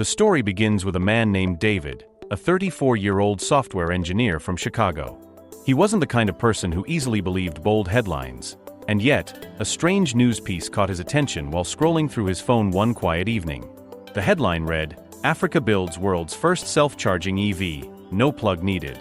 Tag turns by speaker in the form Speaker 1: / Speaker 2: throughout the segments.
Speaker 1: The story begins with a man named David, a 34-year-old software engineer from Chicago. He wasn't the kind of person who easily believed bold headlines, and yet, a strange news piece caught his attention while scrolling through his phone one quiet evening. The headline read, "Africa builds world's first self-charging EV, no plug needed."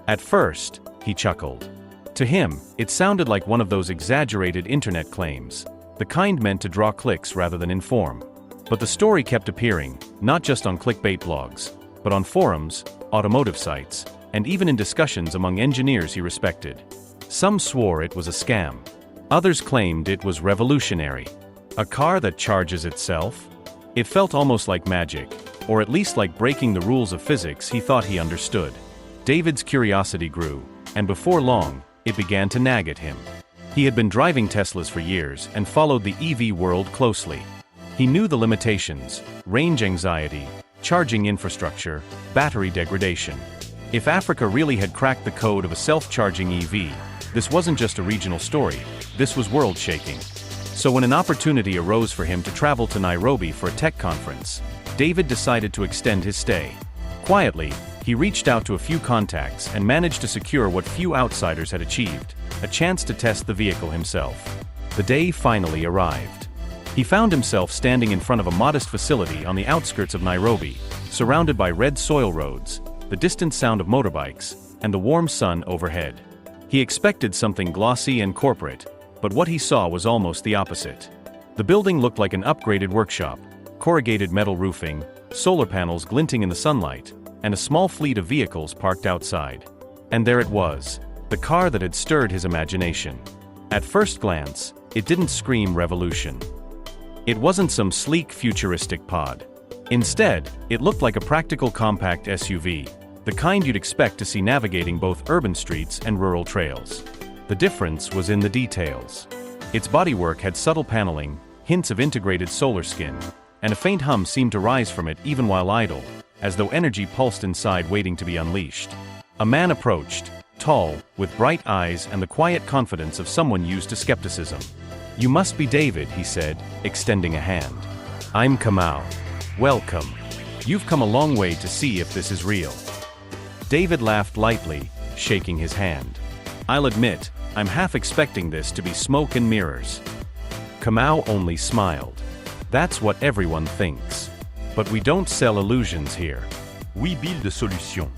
Speaker 1: At first, he chuckled. To him, it sounded like one of those exaggerated internet claims, the kind meant to draw clicks rather than inform. But the story kept appearing, not just on clickbait blogs, but on forums, automotive sites, and even in discussions among engineers he respected. Some swore it was a scam. Others claimed it was revolutionary. A car that charges itself? It felt almost like magic, or at least like breaking the rules of physics he thought he understood. David's curiosity grew, and before long, it began to nag at him. He had been driving Teslas for years and followed the EV world closely. He knew the limitations: range anxiety, charging infrastructure, battery degradation. If Africa really had cracked the code of a self-charging EV, this wasn't just a regional story, this was world-shaking. So when an opportunity arose for him to travel to Nairobi for a tech conference, David decided to extend his stay. Quietly, he reached out to a few contacts and managed to secure what few outsiders had achieved: a chance to test the vehicle himself. The day finally arrived. He found himself standing in front of a modest facility on the outskirts of Nairobi, surrounded by red soil roads, the distant sound of motorbikes, and the warm sun overhead. He expected something glossy and corporate, but what he saw was almost the opposite. The building looked like an upgraded workshop: corrugated metal roofing, solar panels glinting in the sunlight, and a small fleet of vehicles parked outside. And there it was, the car that had stirred his imagination. At first glance, it didn't scream revolution. It wasn't some sleek futuristic pod. Instead, it looked like a practical compact SUV, the kind you'd expect to see navigating both urban streets and rural trails. The difference was in the details. Its bodywork had subtle paneling, hints of integrated solar skin, and a faint hum seemed to rise from it even while idle, as though energy pulsed inside waiting to be unleashed. A man approached, tall, with bright eyes and the quiet confidence of someone used to skepticism. "You must be David," he said, extending a hand. "I'm Kamau. Welcome. You've come a long way to see if this is real." David laughed lightly, shaking his hand. "I'll admit, I'm half expecting this to be smoke and mirrors." Kamau only smiled. "That's what everyone thinks. But we don't sell illusions here. We build a solution."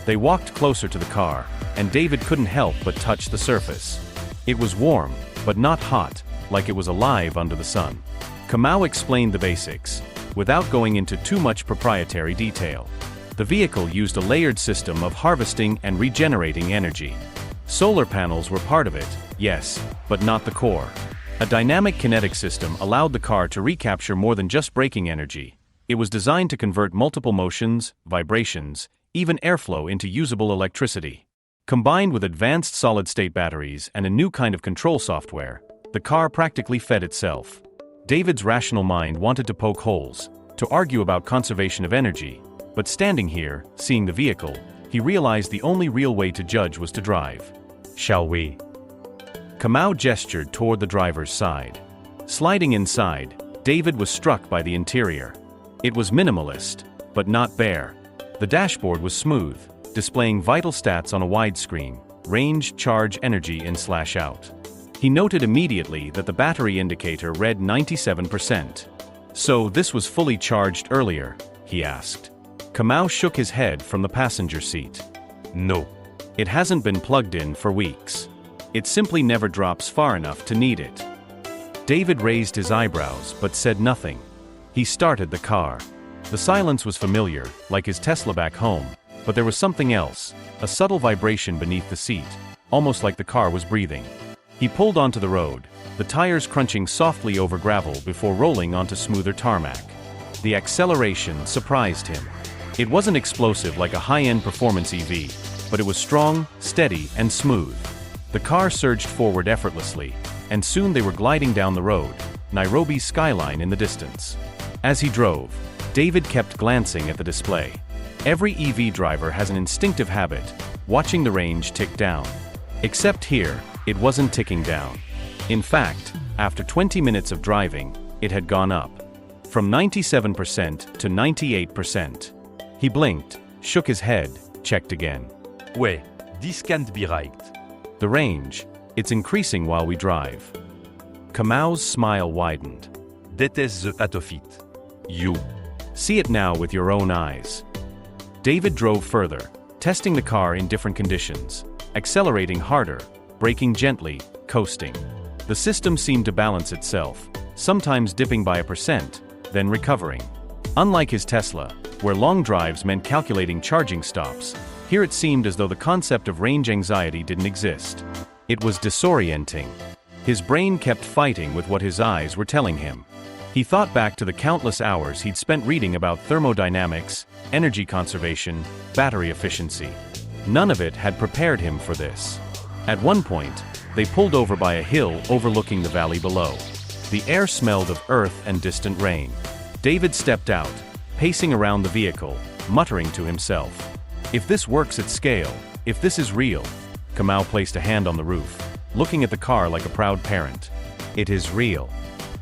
Speaker 1: They walked closer to the car, and David couldn't help but touch the surface. It was warm, but not hot, like it was alive under the sun. Kamau explained the basics, without going into too much proprietary detail. The vehicle used a layered system of harvesting and regenerating energy. Solar panels were part of it, yes, but not the core. A dynamic kinetic system allowed the car to recapture more than just braking energy. It was designed to convert multiple motions, vibrations, even airflow into usable electricity. Combined with advanced solid-state batteries and a new kind of control software, the car practically fed itself. David's rational mind wanted to poke holes, to argue about conservation of energy, but standing here, seeing the vehicle, he realized the only real way to judge was to drive. "Shall we?" Kamau gestured toward the driver's side. Sliding inside, David was struck by the interior. It was minimalist, but not bare. The dashboard was smooth, displaying vital stats on a widescreen: range, charge, energy in/out. He noted immediately that the battery indicator read 97%. "So this was fully charged earlier?" he asked. Kamau shook his head from the passenger seat. "No. It hasn't been plugged in for weeks. It simply never drops far enough to need it." David raised his eyebrows but said nothing. He started the car. The silence was familiar, like his Tesla back home, but there was something else, a subtle vibration beneath the seat, almost like the car was breathing. He pulled onto the road, the tires crunching softly over gravel before rolling onto smoother tarmac. The acceleration surprised him. It wasn't explosive like a high-end performance EV, but it was strong, steady, and smooth. The car surged forward effortlessly, and soon they were gliding down the road, Nairobi's skyline in the distance. As he drove, David kept glancing at the display. Every EV driver has an instinctive habit, watching the range tick down. Except here, it wasn't ticking down. In fact, after 20 minutes of driving, it had gone up. from 97% to 98%. He blinked, shook his head, checked again.
Speaker 2: Ouais, this can't be right.
Speaker 1: The range, it's increasing while we drive. Kamau's smile widened.
Speaker 2: That is the out of it.
Speaker 1: You see it now with your own eyes. David drove further, testing the car in different conditions, accelerating harder, braking gently, coasting. The system seemed to balance itself, sometimes dipping by 1%, then recovering. Unlike his Tesla, where long drives meant calculating charging stops, here it seemed as though the concept of range anxiety didn't exist. It was disorienting. His brain kept fighting with what his eyes were telling him. He thought back to the countless hours he'd spent reading about thermodynamics, energy conservation, battery efficiency. None of it had prepared him for this. At one point, they pulled over by a hill overlooking the valley below. The air smelled of earth and distant rain. David stepped out, pacing around the vehicle, muttering to himself. If this works at scale, if this is real. Kamau placed a hand on the roof, looking at the car like a proud parent. It is real.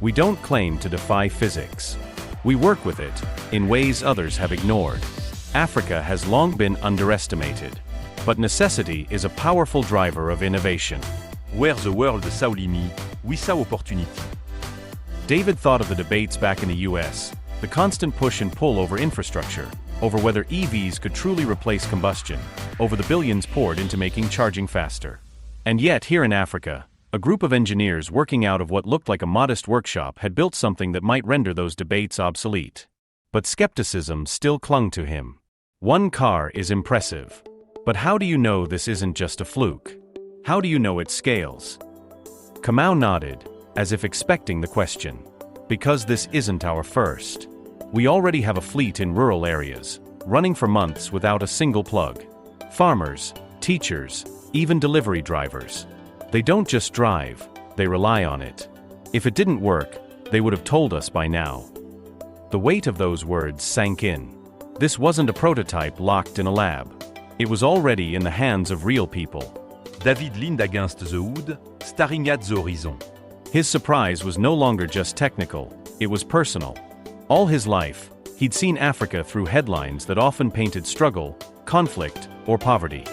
Speaker 1: We don't claim to defy physics. We work with it, in ways others have ignored. Africa has long been underestimated. But necessity is a powerful driver of innovation.
Speaker 2: Where the world saw limit, we saw opportunity.
Speaker 1: David thought of the debates back in the US, the constant push and pull over infrastructure, over whether EVs could truly replace combustion, over the billions poured into making charging faster. And yet, here in Africa, a group of engineers working out of what looked like a modest workshop had built something that might render those debates obsolete. But skepticism still clung to him. One car is impressive. But how do you know this isn't just a fluke? How do you know it scales? Kamau nodded, as if expecting the question. Because this isn't our first. We already have a fleet in rural areas, running for months without a single plug. Farmers, teachers, even delivery drivers. They don't just drive, they rely on it. If it didn't work, they would have told us by now. The weight of those words sank in. This wasn't a prototype locked in a lab. It was already in the hands of real people.
Speaker 2: David leaned against the wood, staring at the horizon.
Speaker 1: His surprise was no longer just technical, it was personal. All his life, he'd seen Africa through headlines that often painted struggle, conflict, or poverty.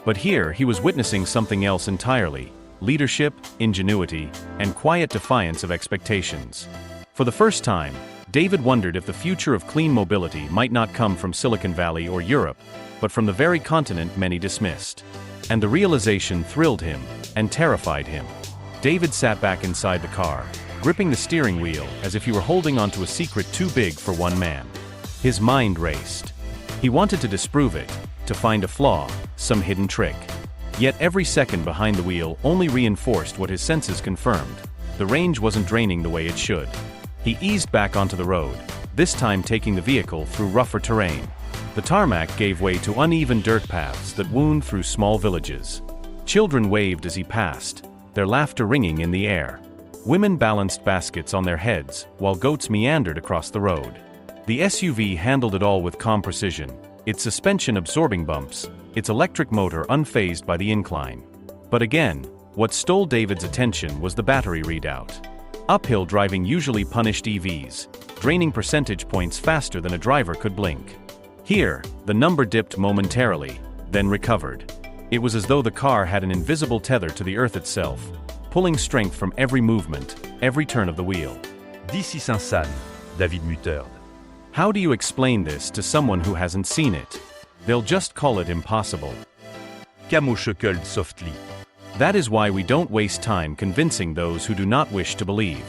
Speaker 1: But here he was witnessing something else entirely: leadership, ingenuity, and quiet defiance of expectations. For the first time, David wondered if the future of clean mobility might not come from Silicon Valley or Europe, but from the very continent many dismissed. And the realization thrilled him and terrified him. David sat back inside the car, gripping the steering wheel as if he were holding onto a secret too big for one man. His mind raced. He wanted to disprove it, to find a flaw, some hidden trick. Yet every second behind the wheel only reinforced what his senses confirmed. The range wasn't draining the way it should. He eased back onto the road, this time taking the vehicle through rougher terrain. The tarmac gave way to uneven dirt paths that wound through small villages. Children waved as he passed, their laughter ringing in the air. Women balanced baskets on their heads, while goats meandered across the road. The SUV handled it all with calm precision, its suspension absorbing bumps, its electric motor unfazed by the incline. But again, what stole David's attention was the battery readout. Uphill driving usually punished EVs, draining percentage points faster than a driver could blink. Here, the number dipped momentarily, then recovered. It was as though the car had an invisible tether to the earth itself, pulling strength from every movement, every turn of the wheel.
Speaker 2: This is insane, David muttered.
Speaker 1: How do you explain this to someone who hasn't seen it? They'll just call it impossible.
Speaker 2: Kamau chuckled softly.
Speaker 1: That is why we don't waste time convincing those who do not wish to believe.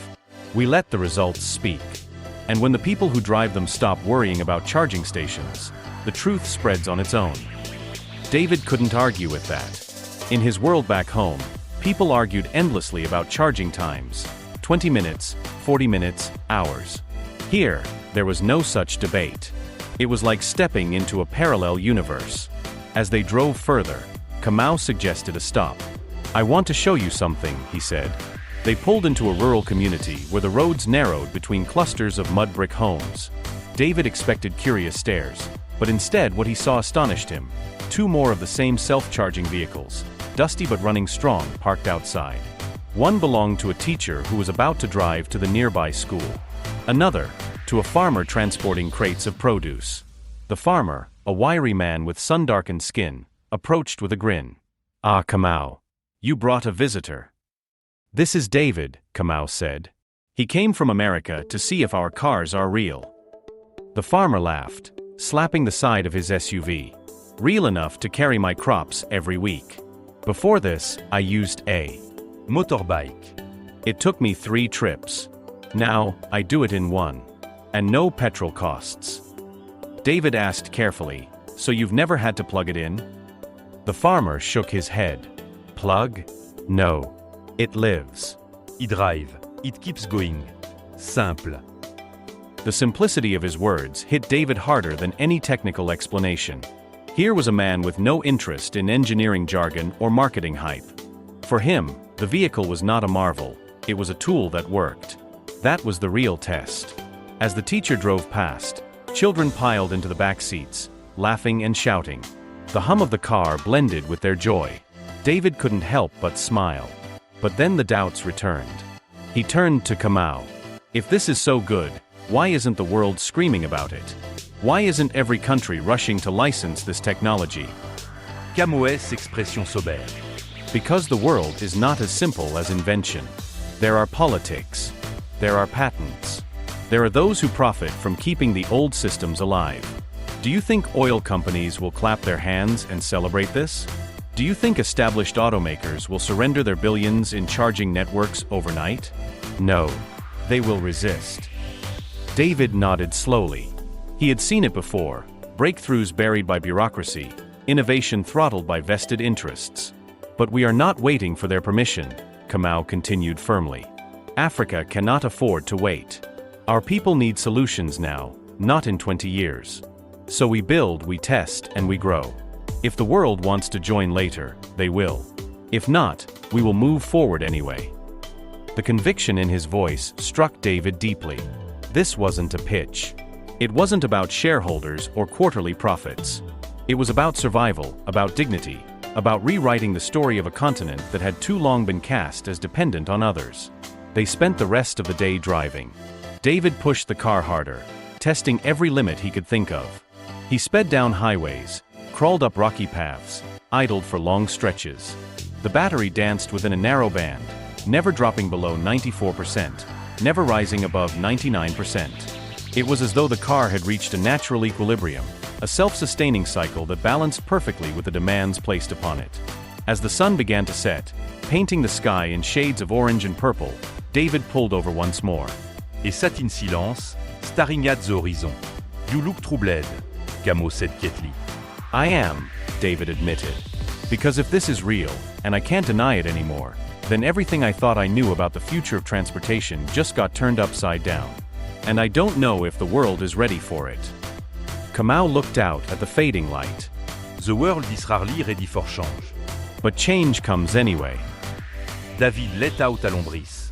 Speaker 1: We let the results speak. And when the people who drive them stop worrying about charging stations, the truth spreads on its own. David couldn't argue with that. In his world back home, people argued endlessly about charging times: 20 minutes, 40 minutes, hours. Here, there was no such debate. It was like stepping into a parallel universe. As they drove further, Kamau suggested a stop. "I want to show you something," he said. They pulled into a rural community where the roads narrowed between clusters of mud brick homes. David expected curious stares, but instead what he saw astonished him. 2 more of the same self-charging vehicles, dusty but running strong, parked outside. One belonged to a teacher who was about to drive to the nearby school. Another, to a farmer transporting crates of produce. The farmer, a wiry man with sun-darkened skin, approached with a grin. "Ah, Kamau. You brought a visitor." "This is David," Kamau said. "He came from America to see if our cars are real." The farmer laughed, slapping the side of his SUV. "Real enough to carry my crops every week. Before this, I used a
Speaker 2: motorbike.
Speaker 1: It took me 3 trips. Now, I do it in 1. And no petrol costs." David asked carefully, "So you've never had to plug it in?" The farmer shook his head. "Plug? No. It lives."
Speaker 2: I drive. It keeps going. Simple.
Speaker 1: The simplicity of his words hit David harder than any technical explanation. Here was a man with no interest in engineering jargon or marketing hype. For him, the vehicle was not a marvel, it was a tool that worked. That was the real test. As the teacher drove past, children piled into the back seats, laughing and shouting. The hum of the car blended with their joy. David couldn't help but smile. But then the doubts returned. He turned to Kamau. "If this is so good, why isn't the world screaming about it? Why isn't every country rushing to license this technology?"
Speaker 2: Camões expression sobère.
Speaker 1: Because the world is not as simple as invention. There are politics. There are patents. There are those who profit from keeping the old systems alive. Do you think oil companies will clap their hands and celebrate this? Do you think established automakers will surrender their billions in charging networks overnight? No. They will resist. David nodded slowly. He had seen it before, breakthroughs buried by bureaucracy, innovation throttled by vested interests. But we are not waiting for their permission, Kamau continued firmly. Africa cannot afford to wait. Our people need solutions now, not in 20 years. So we build, we test, and we grow. If the world wants to join later, they will. If not, we will move forward anyway. The conviction in his voice struck David deeply. This wasn't a pitch. It wasn't about shareholders or quarterly profits. It was about survival, about dignity, about rewriting the story of a continent that had too long been cast as dependent on others. They spent the rest of the day driving. David pushed the car harder, testing every limit he could think of. He sped down highways, crawled up rocky paths, idled for long stretches. The battery danced within a narrow band, never dropping below 94%, never rising above 99%. It was as though the car had reached a natural equilibrium, a self-sustaining cycle that balanced perfectly with the demands placed upon it. As the sun began to set, painting the sky in shades of orange and purple, David pulled over once more.
Speaker 2: Et sat in silence, staring at the horizon. "You look troubled," Camões said quietly.
Speaker 1: "I am," David admitted. "Because if this is real, and I can't deny it anymore, then everything I thought I knew about the future of transportation just got turned upside down. And I don't know if the world is ready for it." Kamau looked out at the fading light.
Speaker 2: "The world is rarely ready for change."
Speaker 1: "But change comes anyway."
Speaker 2: David let out a lombrice.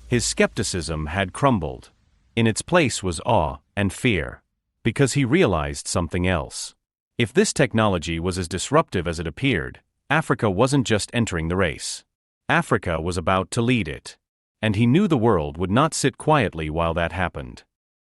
Speaker 1: His skepticism had crumbled. In its place was awe and fear. Because he realized something else. If this technology was as disruptive as it appeared, Africa wasn't just entering the race. Africa was about to lead it. And he knew the world would not sit quietly while that happened.